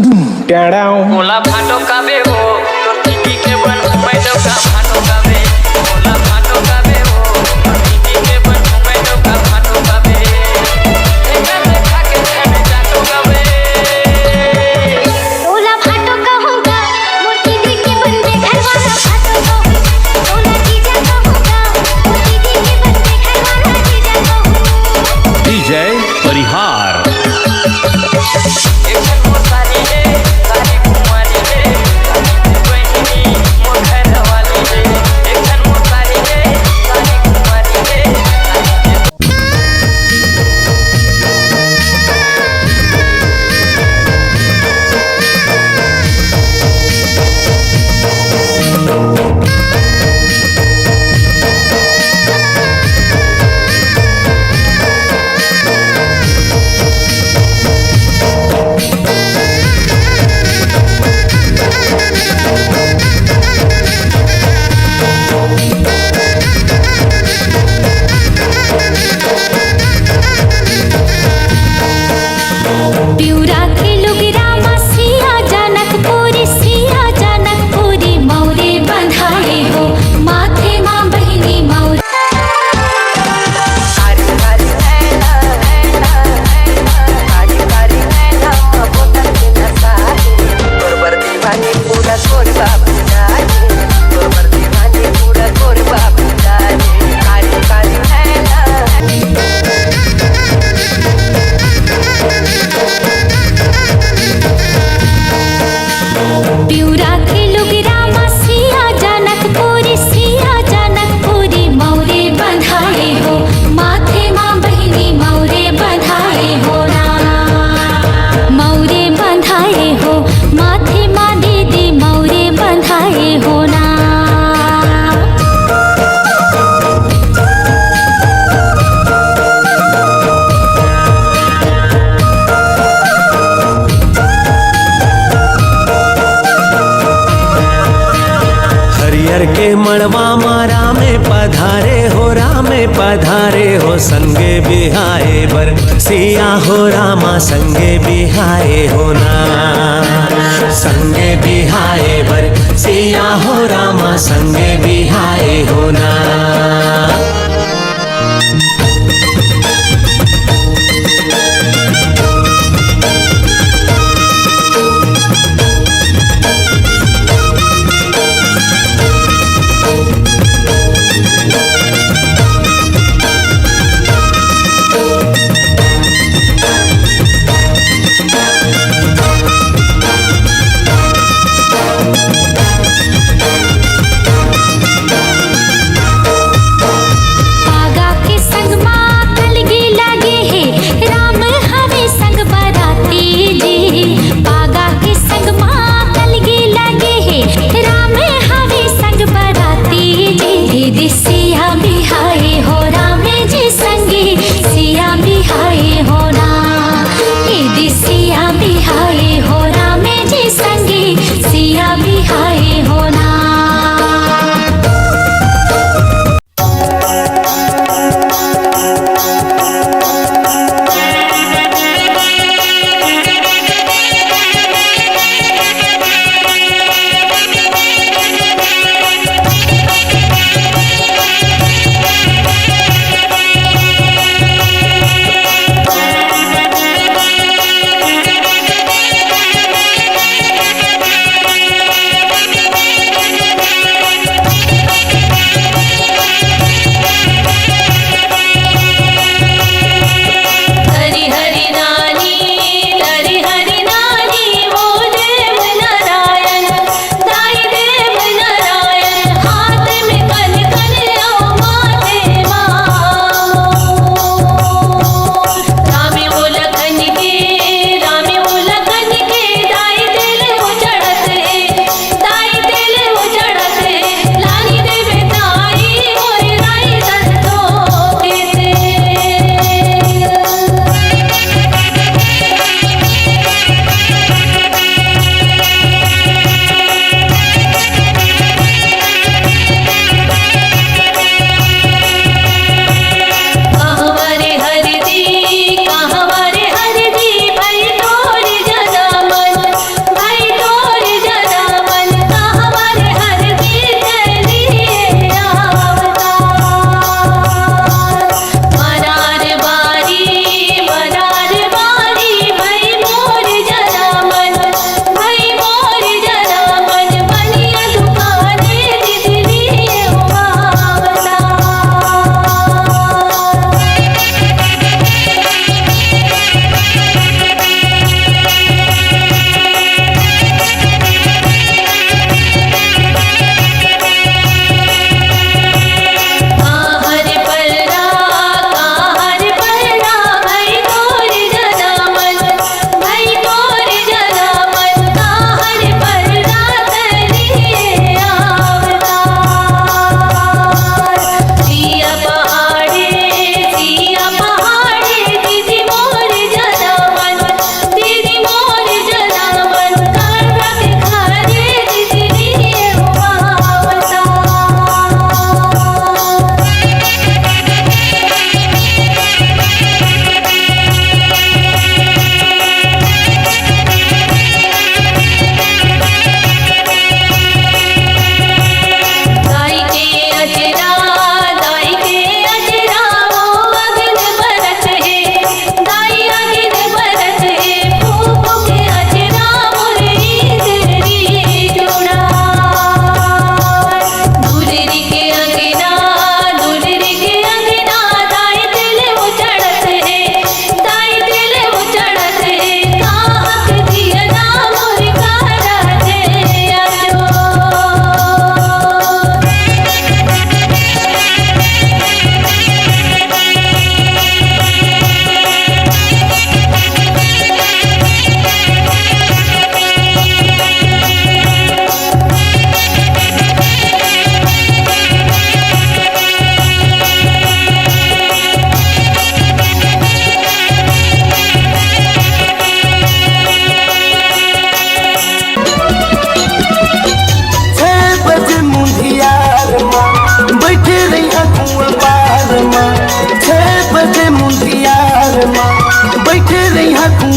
मोला भाटो काबे हो तोर दीदी के बन घुमाई दो का भाटो काबे मोला भाटो काबे हो तोर दीदी के बन घुमाई दो का भाटो काबे एकर देखा के छने जाटो काबे मोला भाटो कहूँगा मोर दीदी के बन में घर वाला भाटो कहूँ मोला जीजा कहूँगा मोर दीदी के बन में घर वाला जीजा कहूँ डीजे परिहार एकर मोर सारी रे सारी कुमारी रे बहनी मोर घर वाली रे एकर मोर सारी रे सारी कुमारी रे प्यूरा के लुगरा मसिया जनकपुरी सिया जनकपुरी मौरे बंधाए हो माथे माँ बहिनी मौरे कारी कारी नैना नैना नैना कारी कारी नैना बोतल के नसाई तोर बर दीवानी पूरा तोर बाबू जाए तोर बर दीवानी पूरा तोर बाबू जाए कारी कारी नैना प्यूरा के लुगरा मसिया जनकपुरी सिया जनकपुरी मौरे बंधाए हो माथे माँ बहिनी मौरे बंधाए हो ना मौरे बंधाए हो माथे माँ दीदी मौरे बंधाए हो ना हरियर के मड़वा मारा में पधारे हो रामे पधारे हो संगे बिहाए बर सिया हो रामा संगे बिहाए हो ना संगे बिहाए बर सिया हो रामा संगे बिहाए हो ना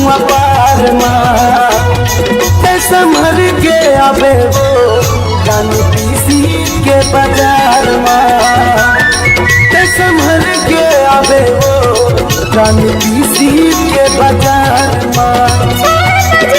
गौआ पार माँ संभल के आवे वो रानी पीसी के बाजार माँ संभल के आवे वो रानी पीसी के बाजार माँ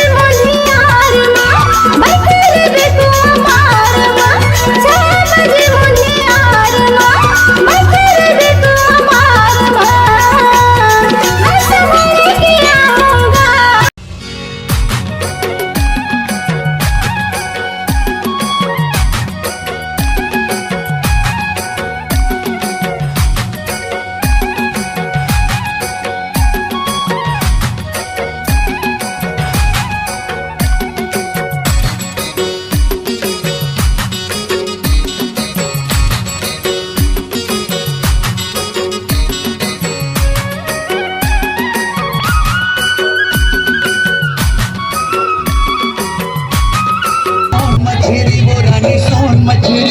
मछली वो रानी सोन मछली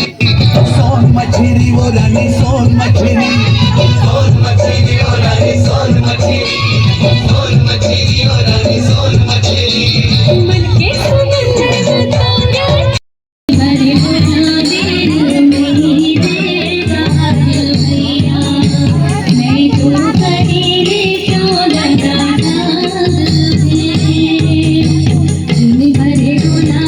सोन मछली वो रानी सोन मछली सोन मछली वो रानी सोन मछली मन के समंदर तारा भरे बुझा दे मेरी देगा भैया मैं तो करी रे चौदह भरे बुझा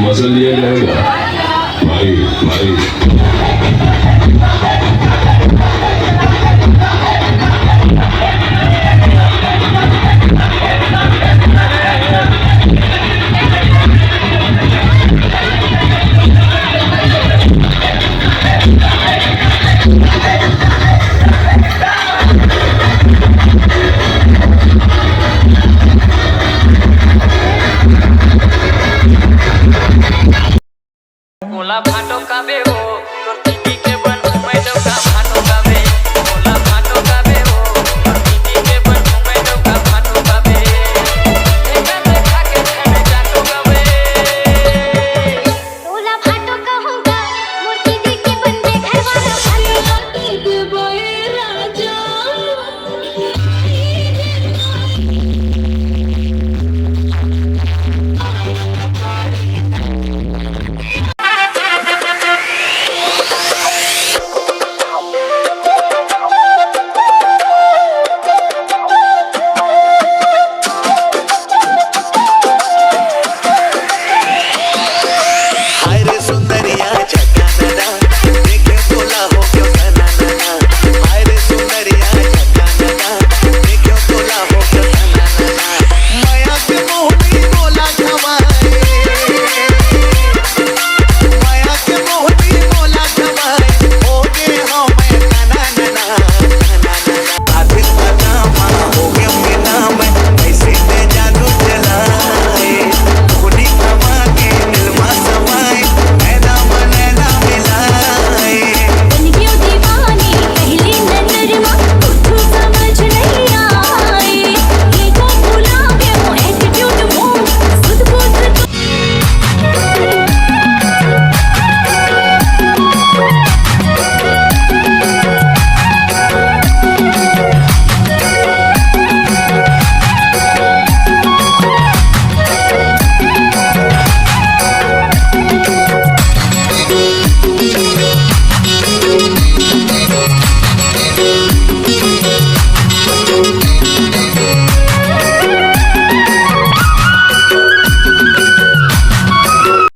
मजा लिया जाएगा भाई भाई।